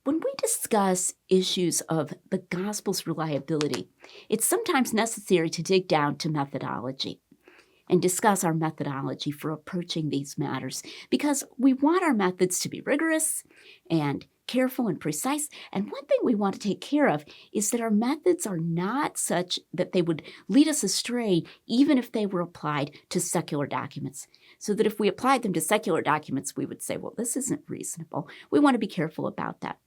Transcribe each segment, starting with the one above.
When we discuss issues of the gospel's reliability, it's sometimes necessary to dig down to methodology and discuss our methodology for approaching these matters, because we want our methods to be rigorous and careful and precise. And one thing we want to take care of is that our methods are not such that they would lead us astray, even if they were applied to secular documents. So that if we applied them to secular documents, we would say, well, this isn't reasonable. We want to be careful about that.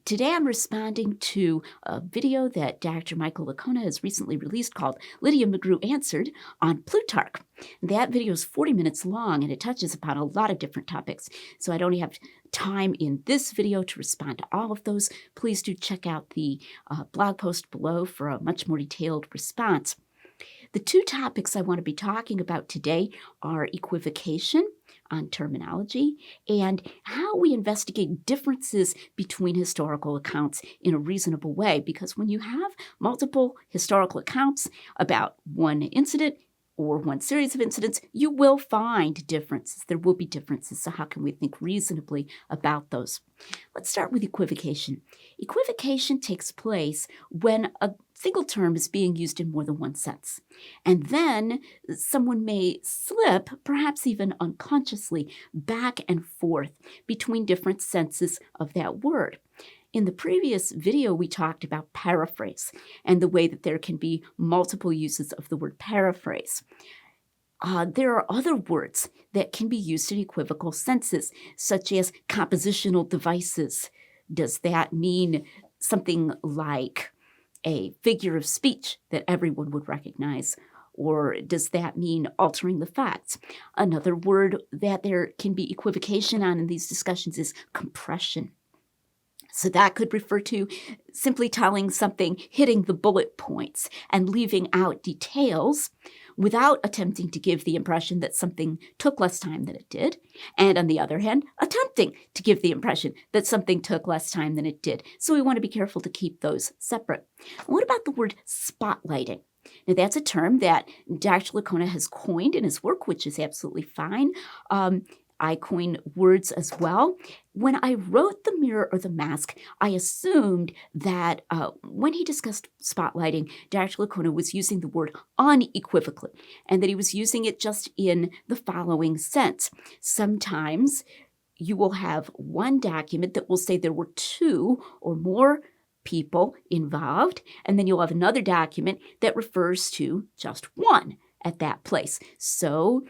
Today I'm responding to a video that Dr. Michael Licona has recently released called Lydia McGrew Answered on Plutarch. That video is 40 minutes long and it touches upon a lot of different topics. So I don't have time in this video to respond to all of those. Please do check out the blog post below for a much more detailed response. The two topics I want to be talking about today are equivocation on terminology and how we investigate differences between historical accounts in a reasonable way. Because when you have multiple historical accounts about one incident or one series of incidents, you will find differences. There will be differences. So how can we think reasonably about those? Let's start with equivocation. Equivocation takes place when a single term is being used in more than one sense. And then someone may slip, perhaps even unconsciously, back and forth between different senses of that word. In the previous video, we talked about paraphrase and the way that there can be multiple uses of the word paraphrase. There are other words that can be used in equivocal senses, such as compositional devices. Does that mean something like a figure of speech that everyone would recognize? Or does that mean altering the facts? Another word that there can be equivocation on in these discussions is compression. So that could refer to simply telling something, hitting the bullet points and leaving out details without attempting to give the impression that something took less time than it did. And on the other hand, attempting to give the impression that something took less time than it did. So we want to be careful to keep those separate. What about the word spotlighting? Now, that's a term that Dr. Licona has coined in his work, which is absolutely fine. I coin words as well. When I wrote The Mirror or the Mask, I assumed that when he discussed spotlighting, Dr. Licona was using the word unequivocally, and that he was using it just in the following sense. Sometimes you will have one document that will say there were two or more people involved, and then you'll have another document that refers to just one at that place. So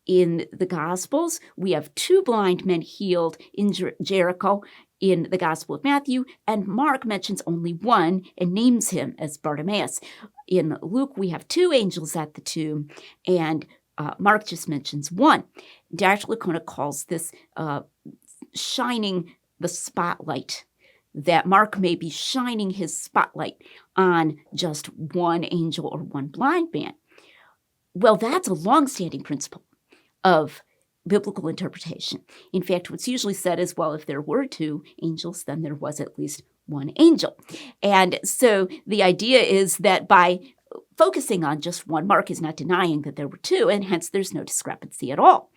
in the Gospels, we have two blind men healed in Jericho in the Gospel of Matthew, and Mark mentions only one and names him as Bartimaeus. In Luke, we have two angels at the tomb, and Mark just mentions one. Dr. Licona calls this shining the spotlight, that Mark may be shining his spotlight on just one angel or one blind man. Well, that's a long-standing principle of biblical interpretation. In fact, what's usually said is, well, if there were two angels, then there was at least one angel. And so the idea is that by focusing on just one, Mark is not denying that there were two, and hence there's no discrepancy at all.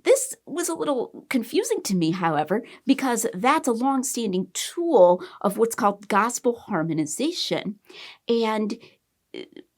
This was a little confusing to me, however, because that's a long-standing tool of what's called gospel harmonization. And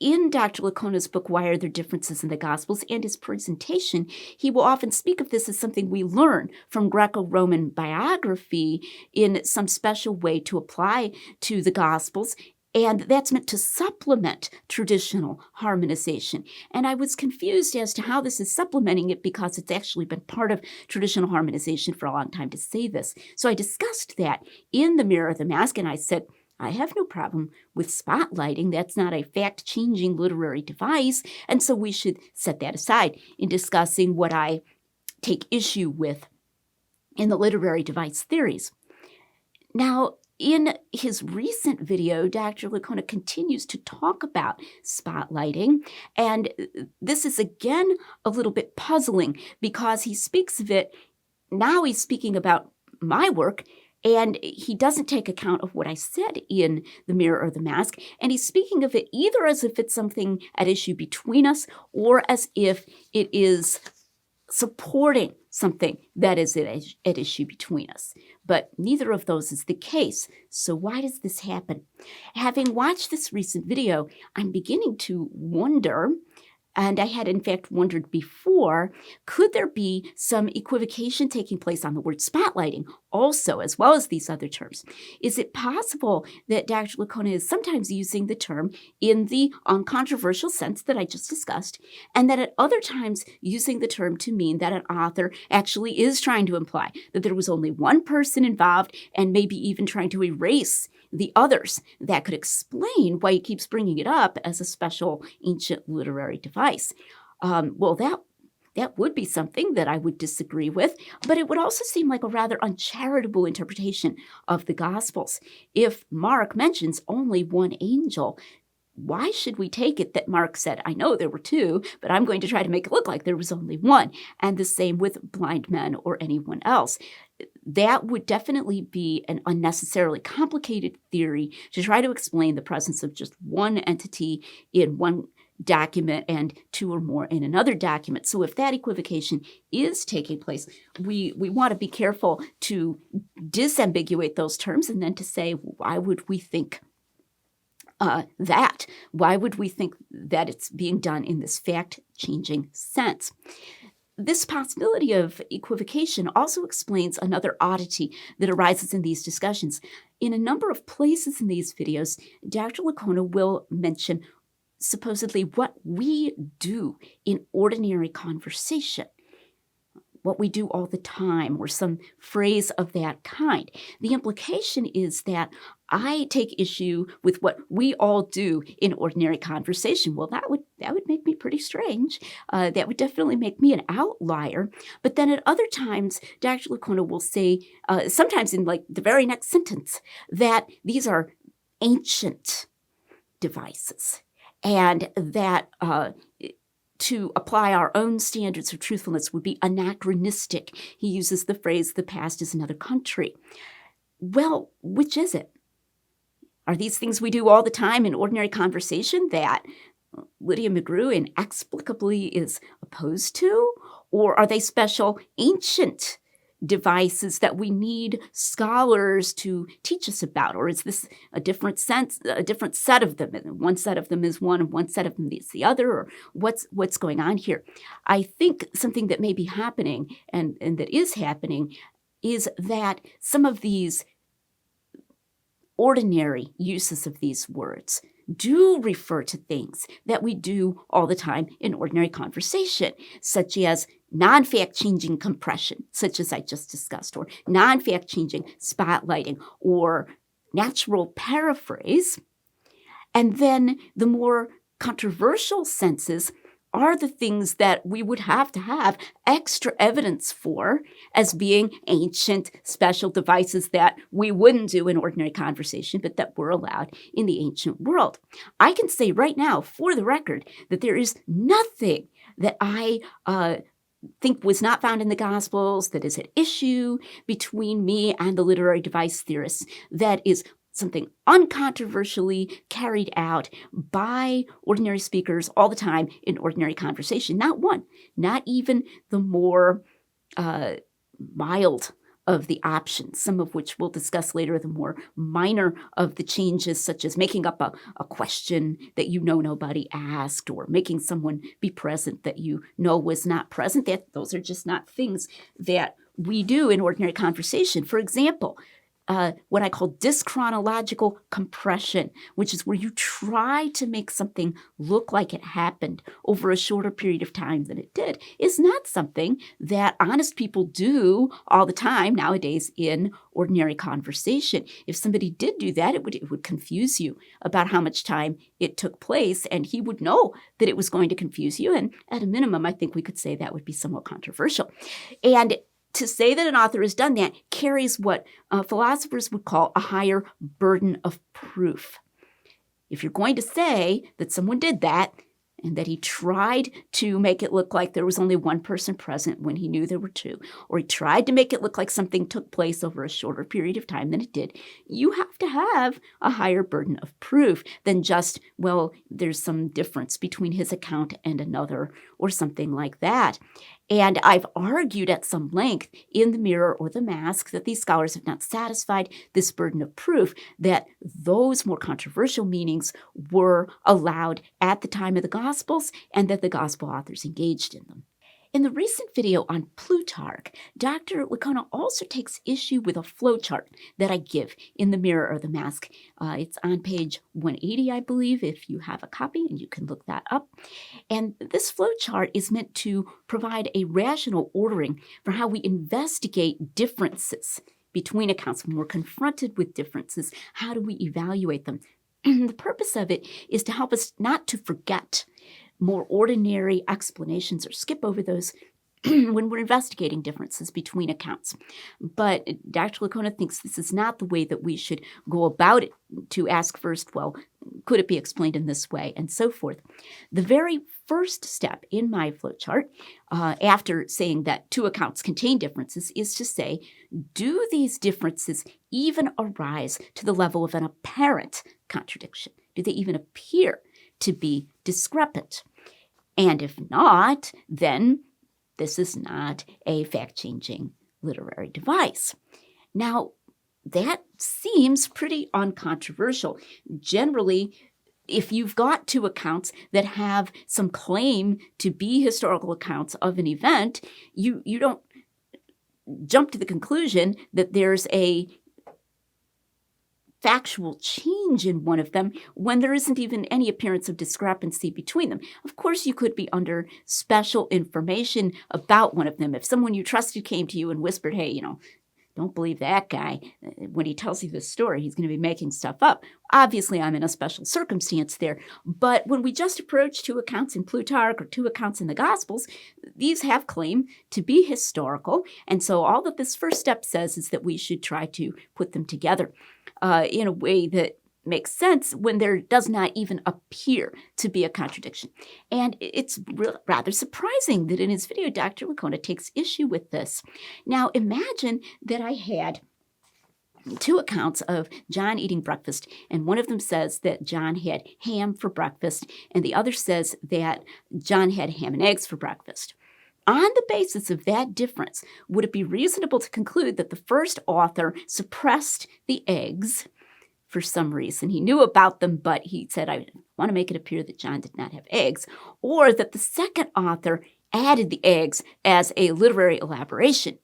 in Dr. Licona's book, Why Are There Differences in the Gospels, and his presentation, he will often speak of this as something we learn from Greco-Roman biography in some special way to apply to the Gospels. And that's meant to supplement traditional harmonization. And I was confused as to how this is supplementing it, because it's actually been part of traditional harmonization for a long time to say this. So I discussed that in The Mirror or the Mask, and I said, I have no problem with spotlighting. That's not a fact-changing literary device, and so we should set that aside in discussing what I take issue with in the literary device theories. Now, in his recent video, Dr. Licona continues to talk about spotlighting, and this is again a little bit puzzling because he speaks of it, now he's speaking about my work, and he doesn't take account of what I said in The Mirror or the Mask, and he's speaking of it either as if it's something at issue between us or as if it is supporting something that is at issue between us. But neither of those is the case. So why does this happen? Having watched this recent video, I'm beginning to wonder, and I had in fact wondered before, could there be some equivocation taking place on the word spotlighting also, as well as these other terms? Is it possible that Dr. Licona is sometimes using the term in the uncontroversial sense that I just discussed, and that at other times using the term to mean that an author actually is trying to imply that there was only one person involved and maybe even trying to erase the others? That could explain why he keeps bringing it up as a special ancient literary device. Well, that would be something that I would disagree with, but it would also seem like a rather uncharitable interpretation of the Gospels. If Mark mentions only one angel, why should we take it that Mark said, I know there were two, but I'm going to try to make it look like there was only one? And the same with blind men or anyone else. That would definitely be an unnecessarily complicated theory to try to explain the presence of just one entity in one document and two or more in another document. So if that equivocation is taking place, we want to be careful to disambiguate those terms and then to say, why would we think that? Why would we think that it's being done in this fact-changing sense? This possibility of equivocation also explains another oddity that arises in these discussions. In a number of places in these videos, Dr. Licona will mention supposedly what we do in ordinary conversation, what we do all the time, or some phrase of that kind. The implication is that I take issue with what we all do in ordinary conversation. Well, that would make me pretty strange. That would definitely make me an outlier. But then at other times, Dr. Licona will say, sometimes in like the very next sentence, that these are ancient devices, and that to apply our own standards of truthfulness would be anachronistic. He uses the phrase, the past is another country. Well, which is it? Are these things we do all the time in ordinary conversation that Lydia McGrew inexplicably is opposed to? Or are they special ancient devices that we need scholars to teach us about? Or is this a different set of them? One set of them is one and one set of them is the other? Or what's going on here? I think something that may be happening and that is happening is that some of these ordinary uses of these words do refer to things that we do all the time in ordinary conversation, such as non-fact-changing compression, such as I just discussed, or non-fact-changing spotlighting, or natural paraphrase. And then the more controversial senses are the things that we would have to have extra evidence for as being ancient special devices that we wouldn't do in ordinary conversation, but that were allowed in the ancient world. I can say right now, for the record, that there is nothing that I think was not found in the Gospels that is at issue between me and the literary device theorists that is something uncontroversially carried out by ordinary speakers all the time in ordinary conversation. Not one, not even the more mild of the options, some of which we'll discuss later, the more minor of the changes, such as making up a question that you know nobody asked, or making someone be present that you know was not present. Those are just not things that we do in ordinary conversation. For example, what I call dyschronological compression, which is where you try to make something look like it happened over a shorter period of time than it did, is not something that honest people do all the time nowadays in ordinary conversation. If somebody did do that, it would confuse you about how much time it took place, and he would know that it was going to confuse you. And at a minimum, I think we could say that would be somewhat controversial. And to say that an author has done that carries what philosophers would call a higher burden of proof. If you're going to say that someone did that and that he tried to make it look like there was only one person present when he knew there were two, or he tried to make it look like something took place over a shorter period of time than it did, you have to have a higher burden of proof than just, well, there's some difference between his account and another, or something like that. And I've argued at some length in The Mirror or the Mask that these scholars have not satisfied this burden of proof that those more controversial meanings were allowed at the time of the Gospels and that the Gospel authors engaged in them. In the recent video on Plutarch, Dr. Licona also takes issue with a flowchart that I give in The Mirror or the Mask. It's on page 180, I believe, if you have a copy, and you can look that up. And this flowchart is meant to provide a rational ordering for how we investigate differences between accounts. When we're confronted with differences, how do we evaluate them? The purpose of it is to help us not to forget more ordinary explanations or skip over those when we're investigating differences between accounts. But Dr. Licona thinks this is not the way that we should go about it, to ask first, well, could it be explained in this way, and so forth. The very first step in my flowchart, after saying that two accounts contain differences, is to say, do these differences even arise to the level of an apparent contradiction? Do they even appear to be discrepant? And if not, then this is not a fact-changing literary device. Now, that seems pretty uncontroversial. Generally, if you've got two accounts that have some claim to be historical accounts of an event, you don't jump to the conclusion that there's a factual change in one of them when there isn't even any appearance of discrepancy between them. Of course, you could be under special information about one of them. If someone you trusted came to you and whispered, hey, don't believe that guy. When he tells you this story, he's going to be making stuff up. Obviously, I'm in a special circumstance there. But when we just approach two accounts in Plutarch or two accounts in the Gospels, these have claim to be historical. And so all that this first step says is that we should try to put them together in a way that makes sense when there does not even appear to be a contradiction. And it's rather surprising that in his video, Dr. Licona takes issue with this. Now, imagine that I had two accounts of John eating breakfast, and one of them says that John had ham for breakfast, and the other says that John had ham and eggs for breakfast. On the basis of that difference, would it be reasonable to conclude that the first author suppressed the eggs for some reason? He knew about them, but he said, I want to make it appear that John did not have eggs, or that the second author added the eggs as a literary elaboration?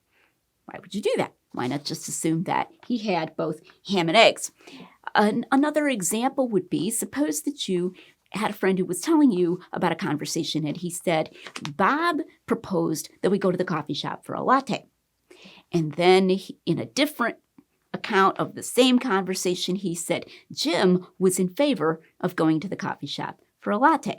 Why would you do that? Why not just assume that he had both ham and eggs? Another example would be, suppose that you had a friend who was telling you about a conversation, and he said, Bob proposed that we go to the coffee shop for a latte. And then in a different account of the same conversation, he said Jim was in favor of going to the coffee shop for a latte.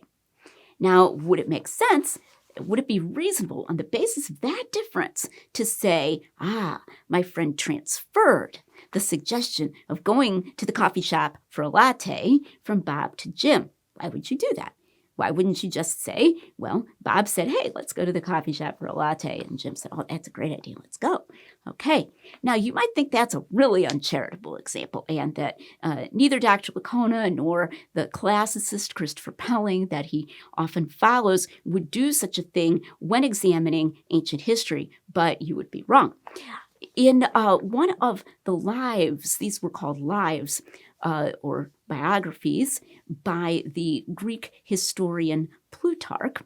Now, would it make sense? Would it be reasonable on the basis of that difference to say, my friend transferred the suggestion of going to the coffee shop for a latte from Bob to Jim? Why would you do that? Why wouldn't you just say, well, Bob said, hey, let's go to the coffee shop for a latte. And Jim said, oh, that's a great idea. Let's go. Okay. Now, you might think that's a really uncharitable example, and that neither Dr. Licona nor the classicist Christopher Pelling that he often follows would do such a thing when examining ancient history, but you would be wrong. In one of the lives, these were called lives, or biographies by the Greek historian Plutarch,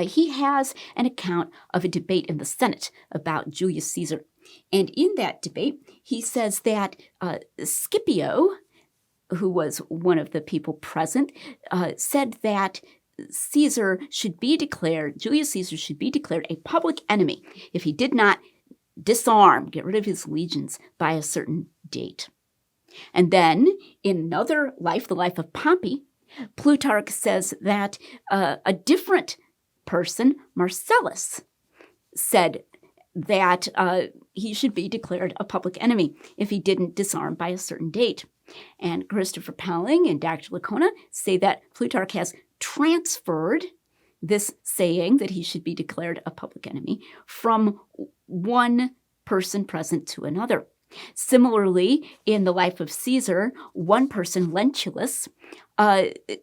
he has an account of a debate in the Senate about Julius Caesar. And in that debate, he says that Scipio, who was one of the people present, said that Julius Caesar should be declared a public enemy if he did not disarm, get rid of his legions by a certain date. And then in another life, the life of Pompey, Plutarch says that a different person, Marcellus, said that he should be declared a public enemy if he didn't disarm by a certain date. And Christopher Pelling and Dr. Licona say that Plutarch has transferred this saying that he should be declared a public enemy from one person present to another. Similarly, in the life of Caesar, one person, Lentulus,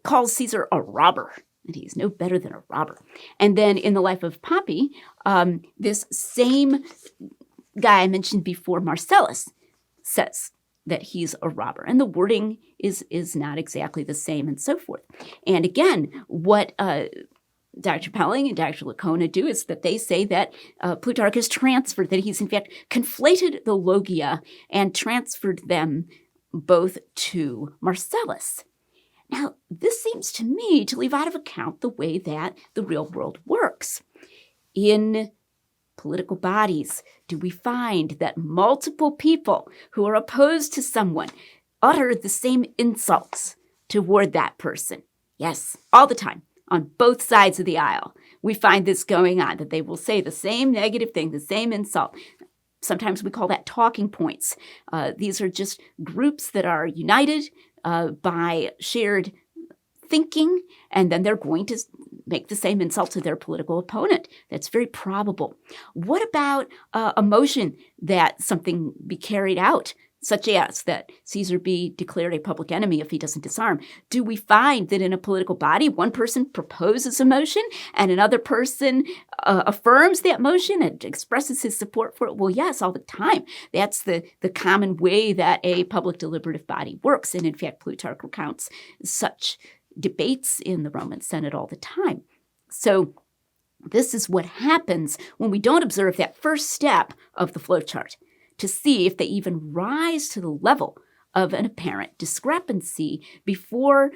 calls Caesar a robber. and he's no better than a robber. And then in the life of Pompey, this same guy I mentioned before, Marcellus, says that he's a robber. And the wording is not exactly the same and so forth. And again, what Dr. Pelling and Dr. Licona do is that they say that Plutarch has transferred, that he's in fact conflated the logia and transferred them both to Marcellus. Now, this seems to me to leave out of account the way that the real world works. In political bodies, do we find that multiple people who are opposed to someone utter the same insults toward that person? Yes, all the time, on both sides of the aisle. We find this going on, that they will say the same negative thing, the same insult. Sometimes we call that talking points. These are just groups that are united by shared thinking, and then they're going to make the same insult to their political opponent. That's very probable. What about a motion that something be carried out, such as that Caesar be declared a public enemy if he doesn't disarm? Do we find that in a political body, one person proposes a motion and another person affirms that motion and expresses his support for it? Well, yes, all the time. That's the common way that a public deliberative body works. And in fact, Plutarch recounts such debates in the Roman Senate all the time. So this is what happens when we don't observe that first step of the flowchart to see if they even rise to the level of an apparent discrepancy before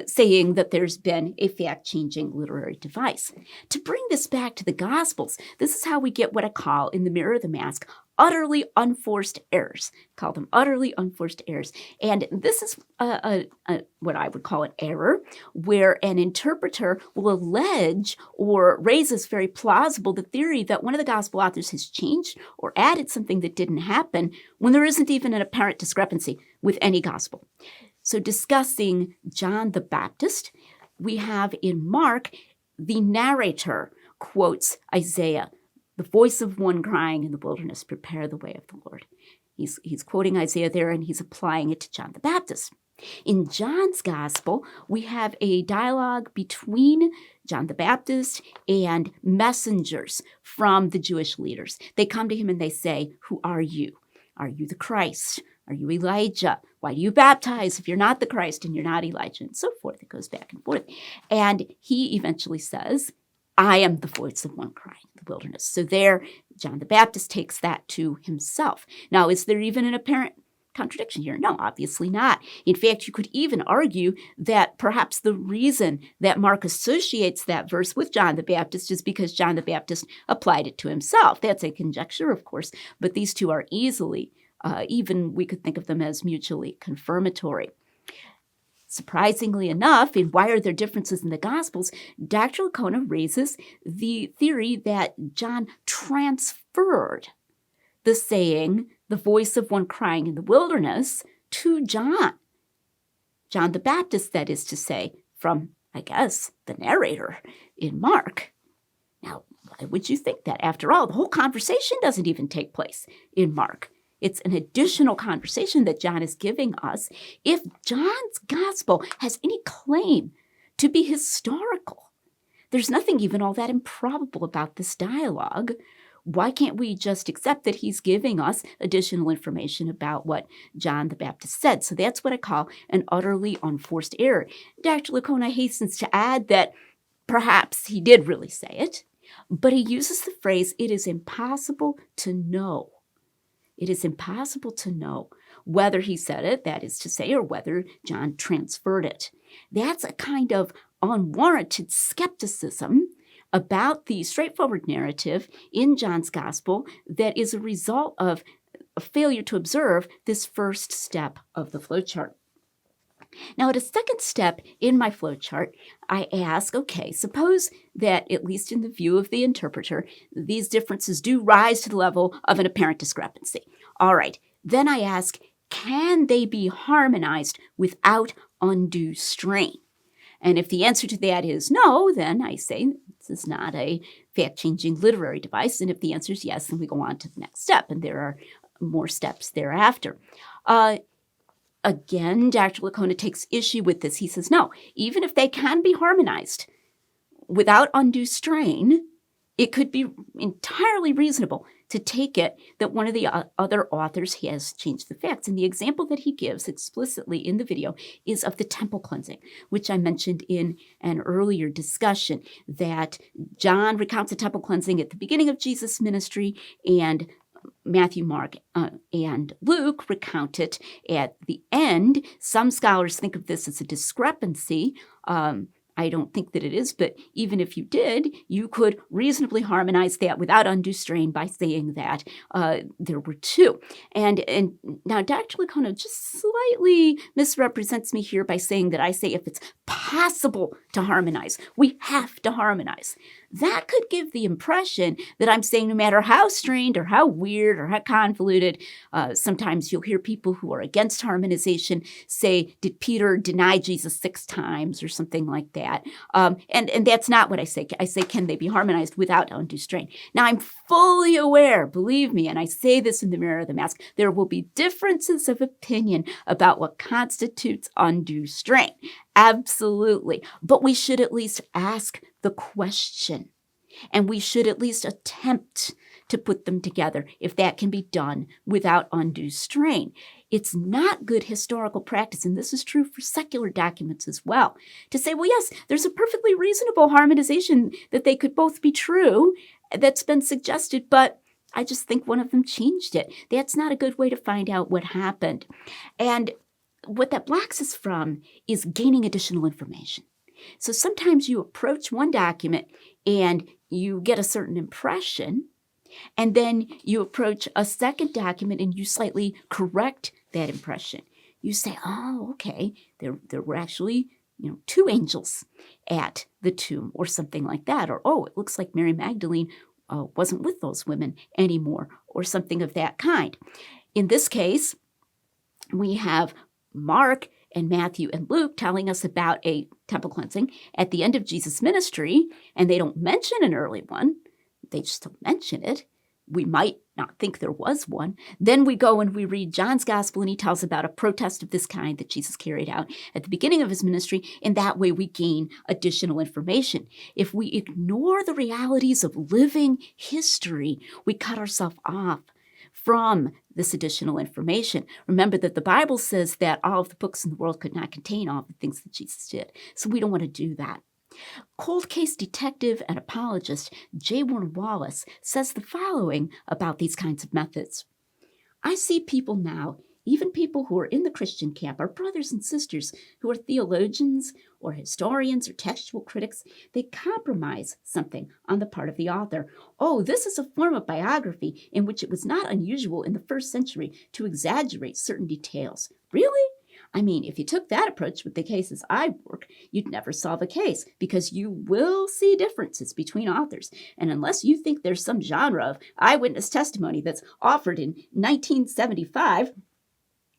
saying that there's been a fact-changing literary device. To bring this back to the Gospels, this is how we get what I call, in the Mirror of the Mask, utterly unforced errors. Call them utterly unforced errors. And this is what I would call an error, where an interpreter will allege or raise as very plausible the theory that one of the gospel authors has changed or added something that didn't happen when there isn't even an apparent discrepancy with any gospel. So discussing John the Baptist, we have in Mark, the narrator quotes Isaiah, the voice of one crying in the wilderness, prepare the way of the Lord. He's quoting Isaiah there, and he's applying it to John the Baptist. In John's gospel, we have a dialogue between John the Baptist and messengers from the Jewish leaders. They come to him and they say, "Who are you? Are you the Christ? Are you Elijah? Why do you baptize if you're not the Christ and you're not Elijah?" And so forth. It goes back and forth. And he eventually says, "I am the voice of one crying in the wilderness." So there, John the Baptist takes that to himself. Now, is there even an apparent contradiction here? No, obviously not. In fact, you could even argue that perhaps the reason that Mark associates that verse with John the Baptist is because John the Baptist applied it to himself. That's a conjecture, of course, but these two are easily, even we could think of them as mutually confirmatory. Surprisingly enough, in Why Are There Differences in the Gospels, Dr. Licona raises the theory that John transferred the saying, "the voice of one crying in the wilderness," to John. John the Baptist, that is to say, from, I guess, the narrator in Mark. Now, why would you think that? After all, the whole conversation doesn't even take place in Mark. It's an additional conversation that John is giving us. If John's gospel has any claim to be historical, there's nothing even all that improbable about this dialogue. Why can't we just accept that he's giving us additional information about what John the Baptist said? So that's what I call an utterly unforced error. Dr. Licona hastens to add that perhaps he did really say it, but he uses the phrase, "it is impossible to know." It is impossible to know whether he said it, that is to say, or whether John transferred it. That's a kind of unwarranted skepticism about the straightforward narrative in John's gospel that is a result of a failure to observe this first step of the flowchart. Now, at a second step in my flowchart, I ask, okay, suppose that, at least in the view of the interpreter, these differences do rise to the level of an apparent discrepancy. All right, then I ask, can they be harmonized without undue strain? And if the answer to that is no, then I say this is not a fact-changing literary device. And if the answer is yes, then we go on to the next step, and there are more steps thereafter. Again, Dr. Licona takes issue with this. He says, no, even if they can be harmonized, without undue strain, it could be entirely reasonable to take it that one of the other authors has changed the facts. And the example that he gives explicitly in the video is of the temple cleansing, which I mentioned in an earlier discussion, that John recounts the temple cleansing at the beginning of Jesus' ministry, and Matthew, Mark, and Luke recount it at the end. Some scholars think of this as a discrepancy. I don't think that it is, but even if you did, you could reasonably harmonize that without undue strain by saying that there were two. And now Dr. Licona just slightly misrepresents me here by saying that I say if it's possible to harmonize, we have to harmonize. That could give the impression that I'm saying no matter how strained or how weird or how convoluted, sometimes you'll hear people who are against harmonization say, did Peter deny Jesus 6 times or something like that? And that's not what I say. I say, can they be harmonized without undue strain? Now, I'm fully aware, believe me, and I say this in the Mirror of the Mask, there will be differences of opinion about what constitutes undue strain. Absolutely. But we should at least ask the question, and we should at least attempt to put them together if that can be done without undue strain. It's not good historical practice, and this is true for secular documents as well, to say, well, yes, there's a perfectly reasonable harmonization that they could both be true that's been suggested, but I just think one of them changed it. That's not a good way to find out what happened. And what that blocks us from is gaining additional information. So sometimes you approach one document and you get a certain impression, and then you approach a second document and you slightly correct that impression. You say, oh, okay, there were actually, 2 angels at the tomb or something like that. Or, oh, it looks like Mary Magdalene wasn't with those women anymore, or something of that kind. In this case, we have Mark and Matthew and Luke telling us about a temple cleansing at the end of Jesus' ministry, and they don't mention an early one. They just don't mention it. We might not think there was one. Then we go and we read John's gospel, and he tells about a protest of this kind that Jesus carried out at the beginning of his ministry. In that way, we gain additional information. If we ignore the realities of living history, we cut ourselves off from this additional information. Remember that the Bible says that all of the books in the world could not contain all the things that Jesus did. So we don't want to do that. Cold case detective and apologist J. Warner Wallace says the following about these kinds of methods. I see people now, even people who are in the Christian camp, our brothers and sisters who are theologians or historians or textual critics, they compromise something on the part of the author. Oh, this is a form of biography in which it was not unusual in the first century to exaggerate certain details. Really? I mean, if you took that approach with the cases I work, you'd never solve a case because you will see differences between authors. And unless you think there's some genre of eyewitness testimony that's offered in 1975,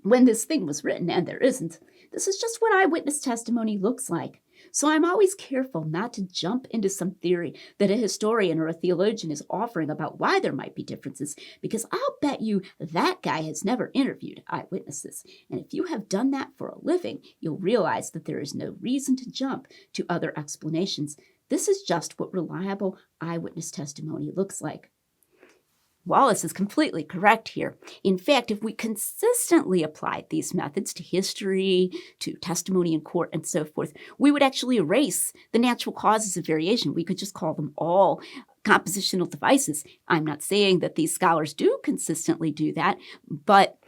when this thing was written, and there isn't, this is just what eyewitness testimony looks like. So I'm always careful not to jump into some theory that a historian or a theologian is offering about why there might be differences, because I'll bet you that guy has never interviewed eyewitnesses. And if you have done that for a living, you'll realize that there is no reason to jump to other explanations. This is just what reliable eyewitness testimony looks like. Wallace is completely correct here. In fact, if we consistently applied these methods to history, to testimony in court, and so forth, we would actually erase the natural causes of variation. We could just call them all compositional devices. I'm not saying that these scholars do consistently do that, but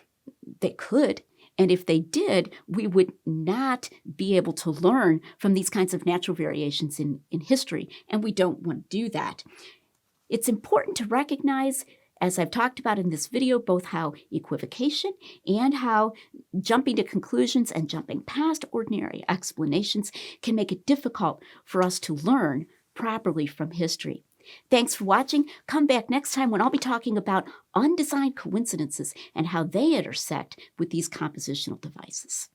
they could. And if they did, we would not be able to learn from these kinds of natural variations in history, and we don't want to do that. It's important to recognize, as I've talked about in this video, both how equivocation and how jumping to conclusions and jumping past ordinary explanations can make it difficult for us to learn properly from history. Thanks for watching. Come back next time when I'll be talking about undesigned coincidences and how they intersect with these compositional devices.